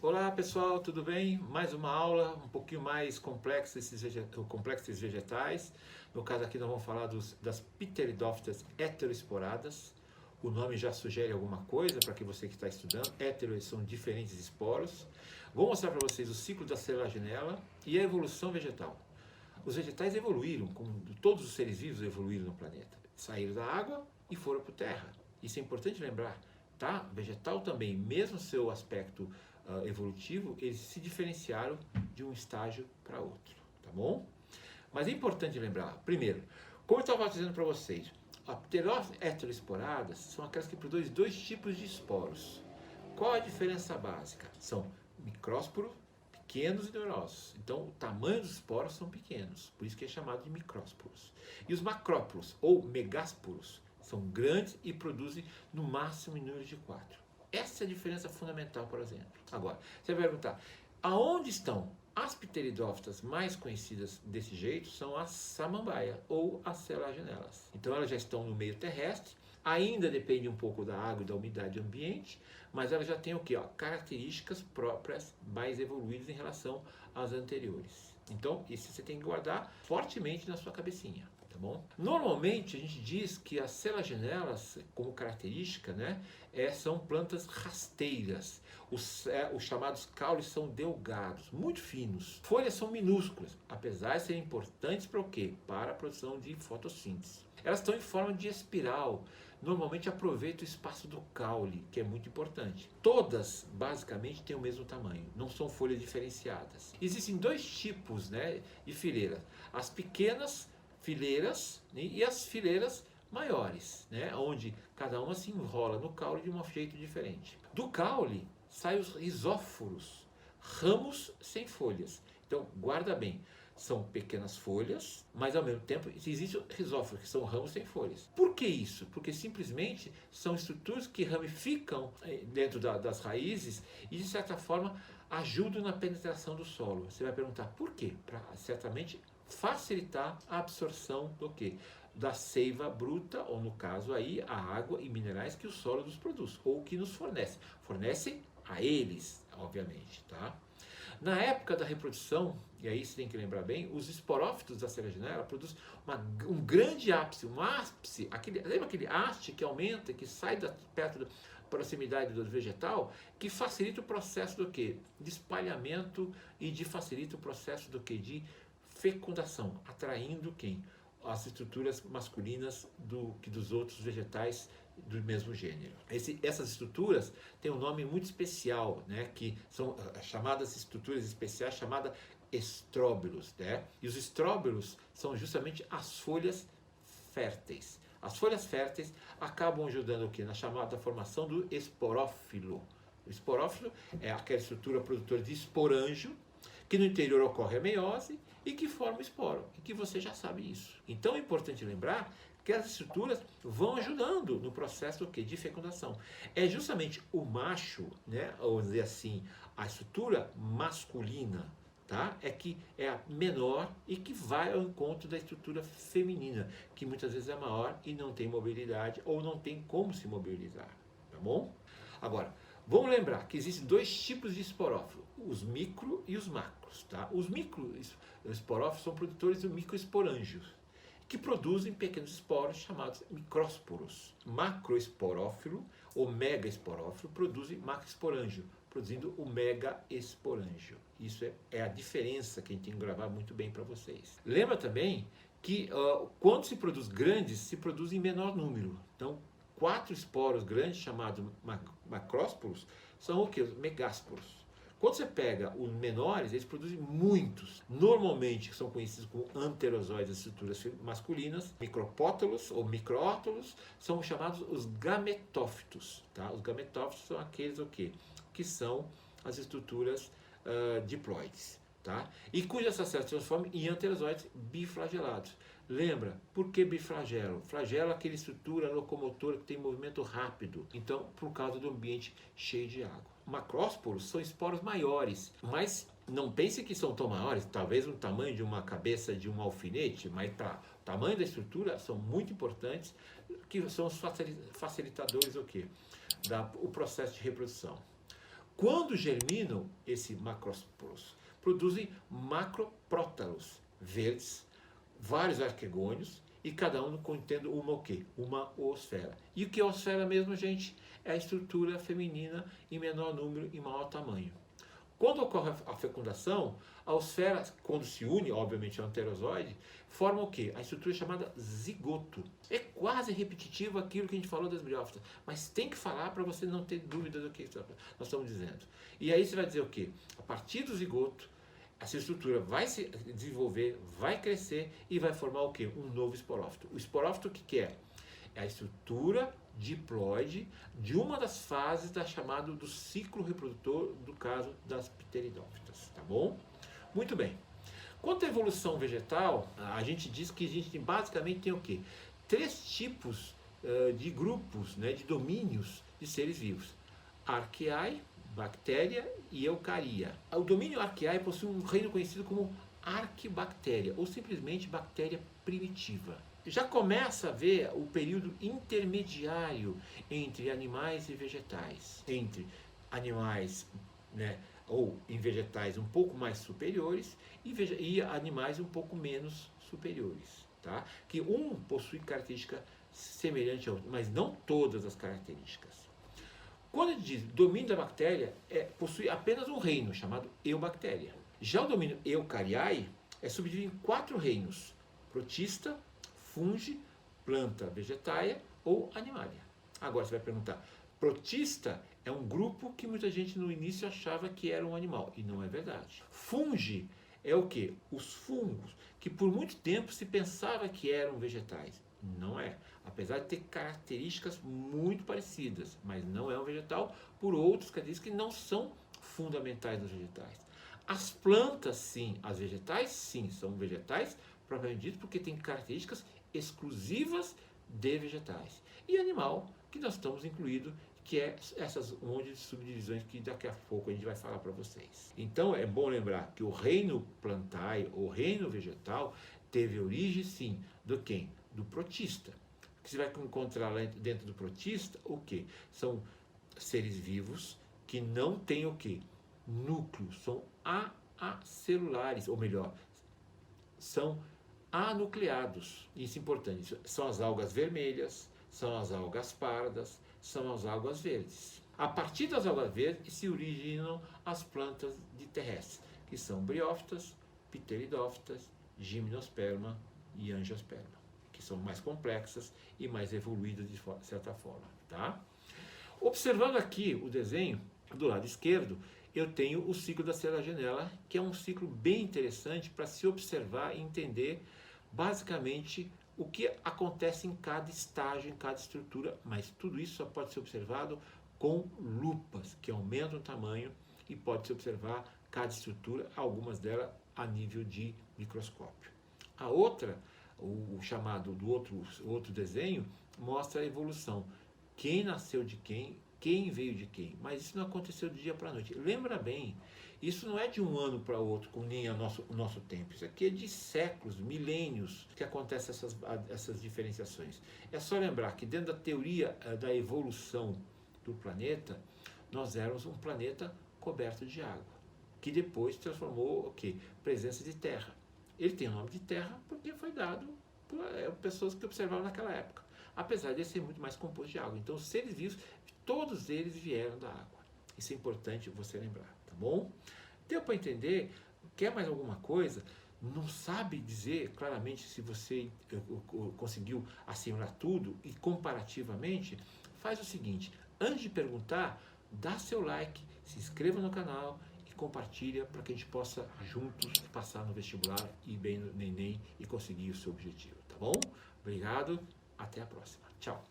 Olá pessoal, tudo bem? Mais uma aula um pouquinho mais complexa desses vegetais. No caso aqui nós vamos falar das Pteridófitas heteroesporadas. O nome já sugere alguma coisa para que você que está estudando. Héteros são diferentes esporos. Vou mostrar para vocês o ciclo da selaginela e a evolução vegetal. Os vegetais evoluíram, como todos os seres vivos evoluíram no planeta. Saíram da água e foram para a terra. Isso é importante lembrar, tá? Vegetal também, mesmo seu aspecto evolutivo, eles se diferenciaram de um estágio para outro, tá bom? Mas é importante lembrar, primeiro, como eu estava dizendo para vocês, as pteridófitas heteroesporadas são aquelas que produzem dois tipos de esporos. Qual a diferença básica? São micrósporos, pequenos e numerosos. Então, o tamanho dos esporos são pequenos, por isso que é chamado de micrósporos. E os macróporos, ou megásporos, são grandes e produzem no máximo em número de 4. Essa é a diferença fundamental, por exemplo. Agora, você vai perguntar, aonde estão as pteridófitas mais conhecidas desse jeito? São as samambaia ou as selaginelas. Então elas já estão no meio terrestre, ainda depende um pouco da água e da umidade do ambiente, mas elas já têm o quê? Características próprias mais evoluídas em relação às anteriores. Então, isso você tem que guardar fortemente na sua cabecinha. Tá bom? Normalmente a gente diz que as selaginelas, como característica, né, são plantas rasteiras. Os chamados caules são delgados, muito finos. Folhas são minúsculas, apesar de serem importantes para o quê? Para a produção de fotossíntese. Elas estão em forma de espiral. Normalmente aproveita o espaço do caule, que é muito importante. Todas, basicamente, têm o mesmo tamanho, não são folhas diferenciadas. Existem dois tipos, né, de fileiras. As pequenas fileiras e as fileiras maiores, né, onde cada uma se enrola no caule de um jeito diferente. Do caule saem os rizóforos, ramos sem folhas. Então, guarda bem, são pequenas folhas, mas ao mesmo tempo existem rizóforos, que são ramos sem folhas. Por que isso? Porque simplesmente são estruturas que ramificam dentro das raízes e, de certa forma, ajudam na penetração do solo. Você vai perguntar por quê? Para certamente facilitar a absorção do quê? Da seiva bruta, ou no caso aí, a água e minerais que o solo nos produz, ou que nos fornece. Fornecem a eles, obviamente, tá? Na época da reprodução, e aí você tem que lembrar bem, os esporófitos da selaginela produzem um grande ápice, um ápice, lembra aquele haste que aumenta, que sai perto da proximidade do vegetal, que facilita o processo do quê? De espalhamento e facilita o processo do quê? De fecundação, atraindo quem? As estruturas masculinas dos outros vegetais do mesmo gênero. Essas estruturas têm um nome muito especial, né, que são chamadas estruturas especiais, chamadas estróbilos, né? E os estróbilos são justamente as folhas férteis. As folhas férteis acabam ajudando o quê? Na chamada formação do esporófilo. O esporófilo é aquela estrutura produtora de esporângio, que no interior ocorre a meiose e que forma o esporo, e que você já sabe isso. Então é importante lembrar que as estruturas vão ajudando no processo do quê? De fecundação. É justamente o macho, né, ou dizer assim, a estrutura masculina, tá? Que é a menor e que vai ao encontro da estrutura feminina, que muitas vezes é maior e não tem mobilidade ou não tem como se mobilizar, tá bom? Agora, vamos lembrar que existem dois tipos de esporófilo, os micro e os macros, tá? Os microesporófilos são produtores de microesporângios, que produzem pequenos esporos chamados micrósporos. Macroesporófilo ou megaesporófilo produzem macroesporângio, produzindo o megaesporângio. Isso é a diferença que a gente tem que gravar muito bem para vocês. Lembra também que quando se produz grandes, se produz em menor número. Então, 4 esporos grandes, chamados macrósporos, são o que? Os megásporos. Quando você pega os menores, eles produzem muitos. Normalmente são conhecidos como anterozoides, estruturas masculinas. Micropótalos ou micrótolos são chamados os gametófitos. Tá? Os gametófitos são aqueles o quê? Que são as estruturas diploides. Tá? E cujas células se transformam em anterozoides biflagelados. Lembra, por que biflagelo? Flagelo é aquela estrutura locomotora que tem movimento rápido, então por causa do ambiente cheio de água. Macrósporos são esporos maiores, mas não pense que são tão maiores, talvez o tamanho de uma cabeça de um alfinete, mas para o tamanho da estrutura são muito importantes, que são os facilitadores o quê? O processo de reprodução. Quando germinam, esses macrosporos produzem macroprótalos verdes, vários arquegônios, e cada um contendo uma o quê? Uma oosfera. E o que é oosfera mesmo, gente? É a estrutura feminina em menor número e maior tamanho. Quando ocorre a fecundação, a oosfera, quando se une, obviamente, ao anterozoide, forma o quê? A estrutura chamada zigoto. É quase repetitivo aquilo que a gente falou das briófitas, mas tem que falar para você não ter dúvida do que nós estamos dizendo. E aí você vai dizer o quê? A partir do zigoto, essa estrutura vai se desenvolver, vai crescer e vai formar o quê? Um novo esporófito. O esporófito o que é? É a estrutura diploide de uma das fases chamada do ciclo reprodutor, do caso das pteridófitas, tá bom? Muito bem. Quanto à evolução vegetal, a gente diz que a gente basicamente tem o quê? 3 tipos de grupos, né, de domínios de seres vivos. Arqueae, bactéria e eucaria. O domínio Arqueae possui um reino conhecido como Arquibactéria, ou simplesmente bactéria primitiva. Já começa a ver o período intermediário entre animais e vegetais. Entre animais, né, ou em vegetais um pouco mais superiores e animais um pouco menos superiores. Tá? Que um possui característica semelhante ao outro, mas não todas as características. Quando a gente diz domínio da bactéria, possui apenas um reino, chamado eubactéria. Já o domínio Eucariae é subdividido em 4 reinos: protista, fungi, planta vegetária ou animalia. Agora você vai perguntar, protista é um grupo que muita gente no início achava que era um animal, e não é verdade. Fungi é o quê? Os fungos, que por muito tempo se pensava que eram vegetais. Não é. Apesar de ter características muito parecidas, mas não é um vegetal por outras características que não são fundamentais nos vegetais. As plantas, sim. As vegetais, sim, são vegetais, propriamente dito, porque têm características exclusivas de vegetais. E animal, que nós estamos incluído, que é essas um monte de subdivisões que daqui a pouco a gente vai falar para vocês. Então é bom lembrar que o reino plantae, ou reino vegetal, teve origem, sim, do quem? Do protista. Que você vai encontrar lá dentro do protista o que? São seres vivos que não têm o que? Núcleo, são acelulares, ou melhor, são anucleados. Isso é importante. São as algas vermelhas, são as algas pardas, são as algas verdes. A partir das algas verdes se originam as plantas de terrestres, que são briófitas, pteridófitas, gimnosperma e angiosperma, que são mais complexas e mais evoluídas de certa forma. Tá? Observando aqui o desenho, do lado esquerdo, eu tenho o ciclo da selaginela, que é um ciclo bem interessante para se observar e entender basicamente o que acontece em cada estágio, em cada estrutura, mas tudo isso só pode ser observado com lupas, que aumentam o tamanho e pode se observar cada estrutura, algumas delas a nível de microscópio. A outra, o chamado do outro desenho, mostra a evolução. Quem nasceu de quem veio de quem. Mas isso não aconteceu do dia para a noite. Lembra bem, isso não é de um ano para outro, como nem o nosso tempo. Isso aqui é de séculos, milênios que acontecem essas diferenciações. É só lembrar que dentro da teoria da evolução do planeta, nós éramos um planeta coberto de água, que depois transformou o quê? Presença de terra. Ele tem o nome de terra porque foi dado por pessoas que observavam naquela época, apesar de ser muito mais composto de água. Então, os seres vivos, todos eles vieram da água. Isso é importante você lembrar, tá bom? Deu para entender? Quer mais alguma coisa? Não sabe dizer claramente se você conseguiu assimilar tudo e comparativamente? Faz o seguinte, antes de perguntar, dá seu like, se inscreva no canal e compartilha para que a gente possa juntos passar no vestibular, ir bem no Enem e conseguir o seu objetivo, tá bom? Obrigado, até a próxima. Tchau.